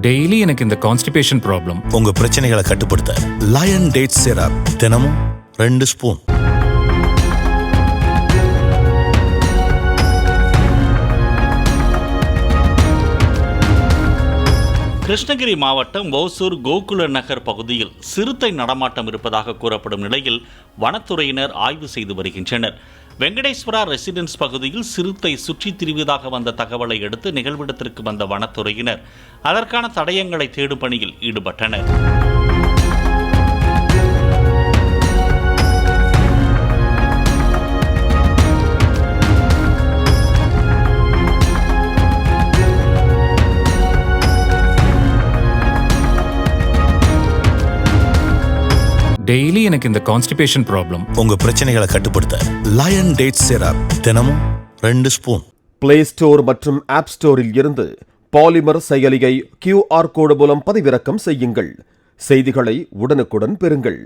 Daily எனக்கு இந்த constipation problem. உங்க பிரச்சனைகளை கட்டுப்படுத்த லயன் டேட் சிரப் தினமும் 2 ஸ்பூன். கிருஷ்ணகிரி மாவட்டம் ஓசூர் கோகுல நகர் பகுதியில் சிறுத்தை நடமாட்டம் இருப்பதாக கூறப்படும் நிலையில் வனத்துறையினர் ஆய்வு செய்து வருகின்றனர். வெங்கடேஸ்வரா ரெசிடென்ஸ் பகுதியில் சிறுத்தை சுற்றித் திரிவதாக வந்த தகவலை அடுத்து நிகழ்விடத்திற்கு வந்த வனத்துறையினர் அதற்கான தடயங்களை தேடும் பணியில் ஈடுபட்டனர். டெய்லி எனக்கு இந்த கான்ஸ்டிபேஷன் ப்ராப்ளம். உங்க பிரச்சனைகளை கட்டுப்படுத்த லயன் டேட் சிரப் தினமும் 2 ஸ்பூன். பிளே ஸ்டோர் மற்றும் ஆப் ஸ்டோரில் இருந்து பாலிமர் செயலியை QR கோடு மூலம் பதிவிறக்கம் செய்யுங்கள். செய்திகளை உடனுக்குடன் பெறுங்கள்.